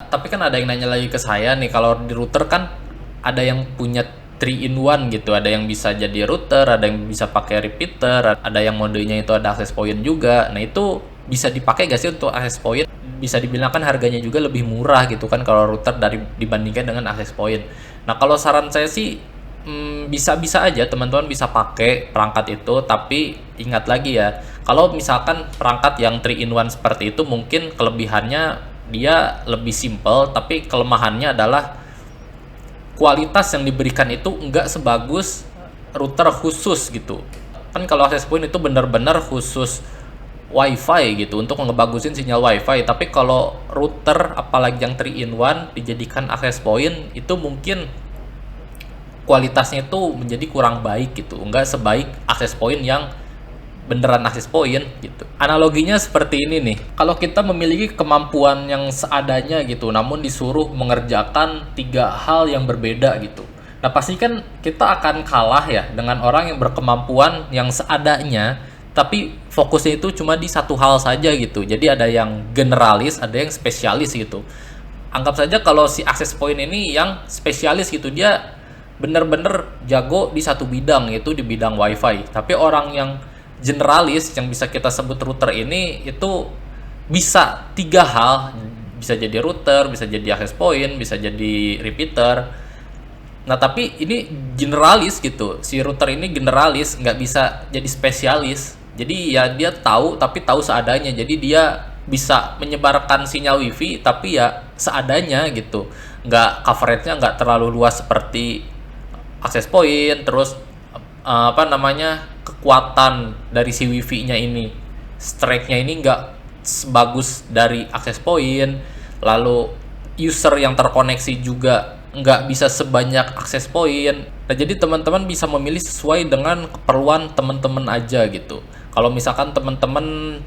tapi kan ada yang nanya lagi ke saya nih, kalau di router kan ada yang punya 3 in 1 gitu, ada yang bisa jadi router, ada yang bisa pakai repeater, ada yang modenya itu ada access point juga. Nah itu bisa dipakai gak sih untuk access point? Bisa dibilang kan harganya juga lebih murah gitu kan kalau router dibandingkan dengan access point. Nah kalau saran saya sih bisa-bisa aja teman-teman bisa pakai perangkat itu, tapi ingat lagi ya, kalau misalkan perangkat yang 3 in 1 seperti itu mungkin kelebihannya dia lebih simple, tapi kelemahannya adalah kualitas yang diberikan itu nggak sebagus router khusus gitu. Kan kalau access point itu benar-benar khusus WiFi gitu untuk ngebagusin sinyal WiFi, tapi kalau router apalagi yang 3 in 1 dijadikan access point itu mungkin kualitasnya itu menjadi kurang baik gitu, nggak sebaik access point yang beneran access point gitu. Analoginya seperti ini nih, kalau kita memiliki kemampuan yang seadanya gitu, namun disuruh mengerjakan 3 hal yang berbeda gitu, nah pasti kan kita akan kalah ya dengan orang yang berkemampuan yang seadanya tapi fokusnya itu cuma di satu hal saja gitu. Jadi ada yang generalis, ada yang spesialis gitu. Anggap saja kalau si access point ini yang spesialis gitu, dia bener-bener jago di satu bidang, yaitu di bidang WiFi. Tapi orang yang generalis yang bisa kita sebut router ini itu bisa 3 hal, bisa jadi router, bisa jadi access point, bisa jadi repeater. Nah tapi ini generalis gitu, si router ini generalis, nggak bisa jadi spesialis. Jadi ya dia tahu tapi tahu seadanya, jadi dia bisa menyebarkan sinyal wifi tapi ya seadanya gitu, nggak coveragenya nggak terlalu luas seperti access point. Terus apa namanya, kekuatan dari si wifi-nya ini, strike-nya ini nggak sebagus dari access point. Lalu user yang terkoneksi juga nggak bisa sebanyak access point. Nah jadi teman-teman bisa memilih sesuai dengan keperluan teman-teman aja gitu. Kalau misalkan teman-teman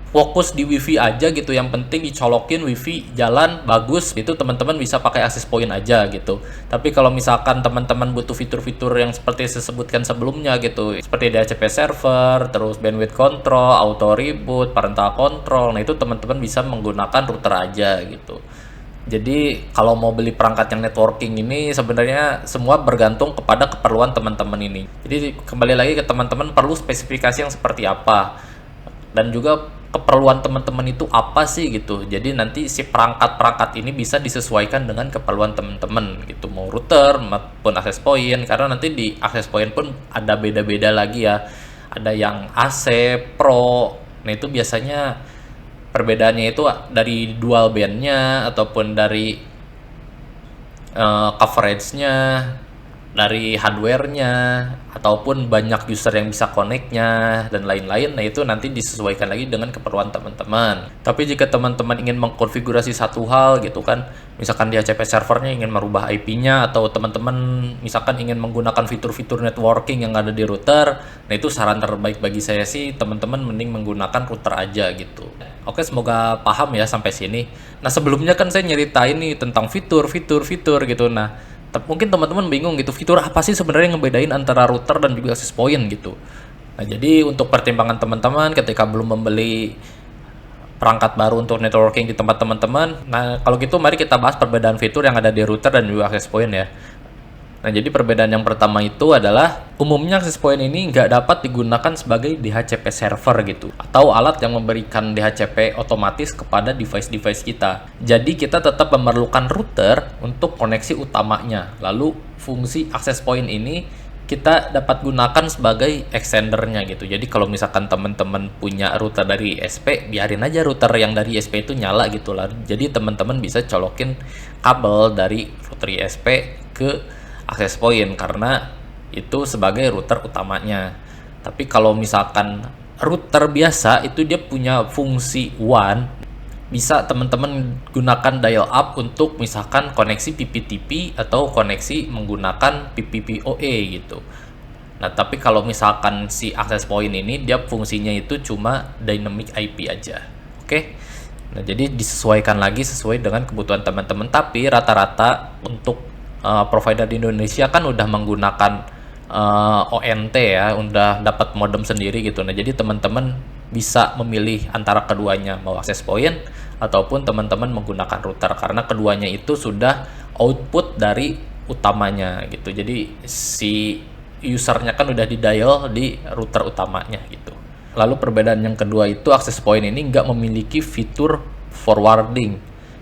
fokus di wifi aja gitu, yang penting dicolokin wifi jalan bagus, itu teman-teman bisa pakai access point aja gitu. Tapi kalau misalkan teman-teman butuh fitur-fitur yang seperti saya sebutkan sebelumnya gitu, seperti DHCP server, terus bandwidth control, auto reboot, parental control, nah itu teman-teman bisa menggunakan router aja gitu. Jadi kalau mau beli perangkat yang networking ini sebenarnya semua bergantung kepada keperluan teman-teman ini. Jadi kembali lagi ke teman-teman perlu spesifikasi yang seperti apa, dan juga keperluan teman-teman itu apa sih gitu. Jadi nanti si perangkat-perangkat ini bisa disesuaikan dengan keperluan teman-teman gitu, mau router maupun access point, karena nanti di access point pun ada beda-beda lagi ya. Ada yang AC, Pro, nah itu biasanya perbedaannya itu dari dual bandnya ataupun dari coveragenya, dari hardware-nya, ataupun banyak user yang bisa connect-nya dan lain-lain. Nah itu nanti disesuaikan lagi dengan keperluan teman-teman. Tapi jika teman-teman ingin mengkonfigurasi satu hal gitu kan, misalkan DHCP servernya ingin merubah IP-nya, atau teman-teman misalkan ingin menggunakan fitur-fitur networking yang ada di router, nah itu saran terbaik bagi saya sih teman-teman mending menggunakan router aja gitu. Oke, semoga paham ya sampai sini. Nah sebelumnya kan saya nyeritain nih tentang fitur gitu. Nah mungkin teman-teman bingung gitu, fitur apa sih sebenarnya yang ngebedain antara router dan juga access point gitu. Nah jadi untuk pertimbangan teman-teman ketika belum membeli perangkat baru untuk networking di tempat teman-teman, nah kalau gitu mari kita bahas perbedaan fitur yang ada di router dan juga access point ya. Nah jadi perbedaan yang pertama itu adalah umumnya access point ini nggak dapat digunakan sebagai DHCP server gitu, atau alat yang memberikan DHCP otomatis kepada device-device kita. Jadi kita tetap memerlukan router untuk koneksi utamanya. Lalu fungsi access point ini kita dapat gunakan sebagai extendernya gitu. Jadi kalau misalkan teman-teman punya router dari ISP, biarin aja router yang dari ISP itu nyala gitu lah. Jadi teman-teman bisa colokin kabel dari router ISP ke access point karena itu sebagai router utamanya. Tapi kalau misalkan router biasa itu dia punya fungsi WAN, bisa teman-teman gunakan dial up untuk misalkan koneksi PPTP atau koneksi menggunakan PPPoE gitu. Nah tapi kalau misalkan si access point ini dia fungsinya itu cuma dynamic IP aja. Oke. Nah jadi disesuaikan lagi sesuai dengan kebutuhan teman-teman. Tapi rata-rata untuk provider di Indonesia kan udah menggunakan ONT ya, udah dapat modem sendiri gitu. Nah jadi teman-teman bisa memilih antara keduanya, mau access point ataupun teman-teman menggunakan router, karena keduanya itu sudah output dari utamanya gitu. Jadi si usernya kan udah di dial di router utamanya gitu. Lalu perbedaan yang kedua itu access point ini nggak memiliki fitur forwarding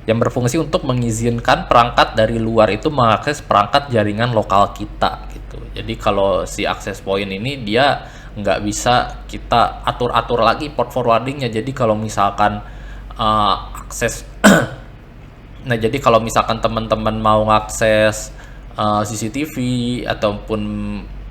yang berfungsi untuk mengizinkan perangkat dari luar itu mengakses perangkat jaringan lokal kita gitu. Jadi kalau si access point ini dia nggak bisa kita atur-atur lagi port forwardingnya. Jadi kalau misalkan akses nah jadi kalau misalkan teman-teman mau ngakses CCTV ataupun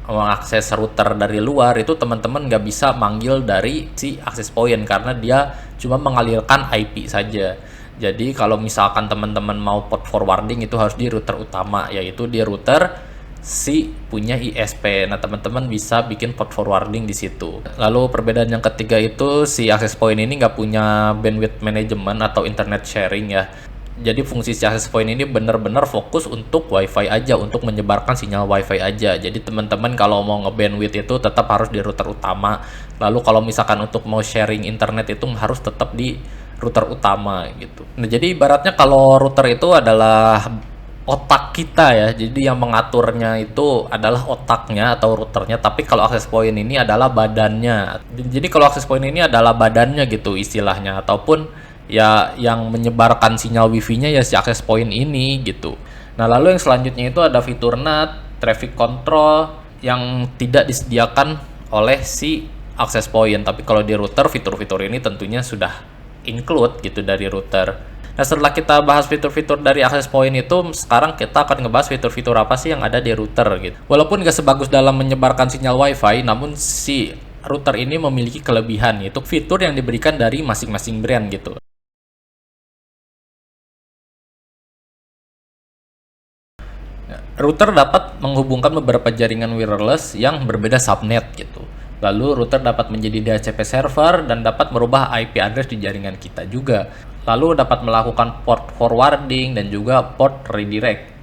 mengakses router dari luar, itu teman-teman nggak bisa manggil dari si access point karena dia cuma mengalirkan IP saja. Jadi kalau misalkan teman-teman mau port forwarding itu harus di router utama, yaitu di router si punya ISP. Nah, teman-teman bisa bikin port forwarding di situ. Lalu perbedaan yang ketiga itu si access point ini nggak punya bandwidth management atau internet sharing ya. Jadi fungsi si access point ini benar-benar fokus untuk WiFi aja, untuk menyebarkan sinyal WiFi aja. Jadi teman-teman kalau mau nge-bandwidth itu tetap harus di router utama. Lalu kalau misalkan untuk mau sharing internet itu harus tetap di router utama gitu. Nah, jadi ibaratnya kalau router itu adalah otak kita ya. Jadi yang mengaturnya itu adalah otaknya atau routernya, tapi kalau access point ini adalah badannya. Jadi kalau access point ini adalah badannya gitu istilahnya, ataupun ya yang menyebarkan sinyal wifi-nya ya si access point ini gitu. Nah, lalu yang selanjutnya itu ada fitur NAT, traffic control yang tidak disediakan oleh si access point. Tapi kalau di router fitur-fitur ini tentunya sudah include gitu dari router. Nah, setelah kita bahas fitur-fitur dari access point itu, sekarang kita akan ngebahas fitur-fitur apa sih yang ada di router gitu. Walaupun nggak sebagus dalam menyebarkan sinyal wifi, namun si router ini memiliki kelebihan, yaitu fitur yang diberikan dari masing-masing brand gitu. Router dapat menghubungkan beberapa jaringan wireless yang berbeda subnet gitu. Lalu router dapat menjadi DHCP server dan dapat merubah IP address di jaringan kita juga. Lalu dapat melakukan port forwarding dan juga port redirect.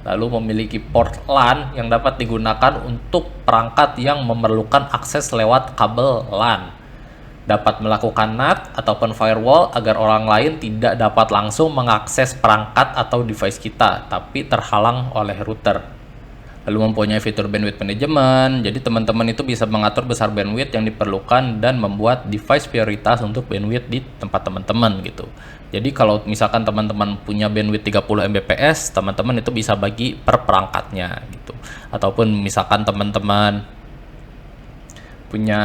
Lalu memiliki port LAN yang dapat digunakan untuk perangkat yang memerlukan akses lewat kabel LAN. Dapat melakukan NAT ataupun firewall agar orang lain tidak dapat langsung mengakses perangkat atau device kita, tapi terhalang oleh router. Lalu mempunyai fitur bandwidth management, jadi teman-teman itu bisa mengatur besar bandwidth yang diperlukan dan membuat device prioritas untuk bandwidth di tempat teman-teman gitu. Jadi kalau misalkan teman-teman punya bandwidth 30 Mbps, teman-teman itu bisa bagi per perangkatnya gitu. Ataupun misalkan teman-teman punya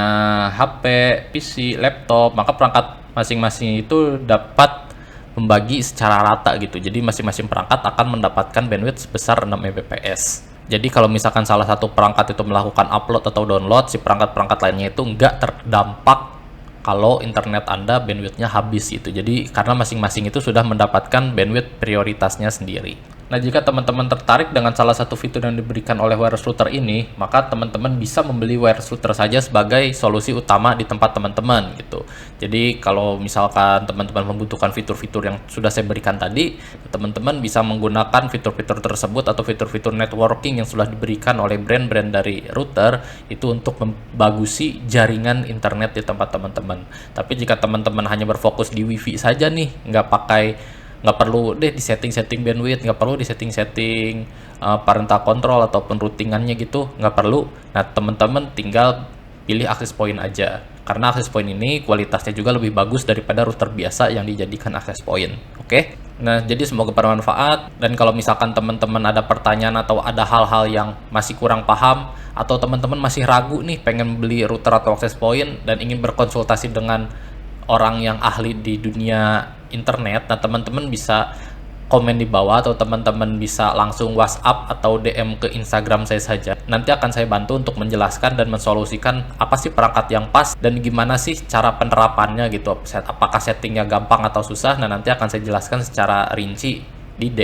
HP, PC, laptop, maka perangkat masing-masing itu dapat membagi secara rata gitu. Jadi masing-masing perangkat akan mendapatkan bandwidth sebesar 6 Mbps. Jadi kalau misalkan salah satu perangkat itu melakukan upload atau download, si perangkat-perangkat lainnya itu nggak terdampak kalau internet Anda bandwidthnya habis gitu. Jadi karena masing-masing itu sudah mendapatkan bandwidth prioritasnya sendiri. Nah, jika teman-teman tertarik dengan salah satu fitur yang diberikan oleh wireless router ini, maka teman-teman bisa membeli wireless router saja sebagai solusi utama di tempat teman-teman gitu. Jadi kalau misalkan teman-teman membutuhkan fitur-fitur yang sudah saya berikan tadi, teman-teman bisa menggunakan fitur-fitur tersebut atau fitur-fitur networking yang sudah diberikan oleh brand-brand dari router itu untuk membagusi jaringan internet di tempat teman-teman. Tapi jika teman-teman hanya berfokus di wifi saja nih, nggak perlu deh di setting bandwidth, nggak perlu di setting parental control ataupun routingannya gitu, nggak perlu. Nah, teman-teman tinggal pilih access point aja, karena access point ini kualitasnya juga lebih bagus daripada router biasa yang dijadikan access point. Oke? Nah, jadi semoga bermanfaat, dan kalau misalkan teman-teman ada pertanyaan atau ada hal-hal yang masih kurang paham, atau teman-teman masih ragu nih pengen beli router atau access point dan ingin berkonsultasi dengan orang yang ahli di dunia internet, nah teman-teman bisa komen di bawah atau teman-teman bisa langsung WhatsApp atau DM ke Instagram saya saja. Nanti akan saya bantu untuk menjelaskan dan mensolusikan apa sih perangkat yang pas dan gimana sih cara penerapannya gitu. Apakah settingnya gampang atau susah? Nah, nanti akan saya jelaskan secara rinci di DM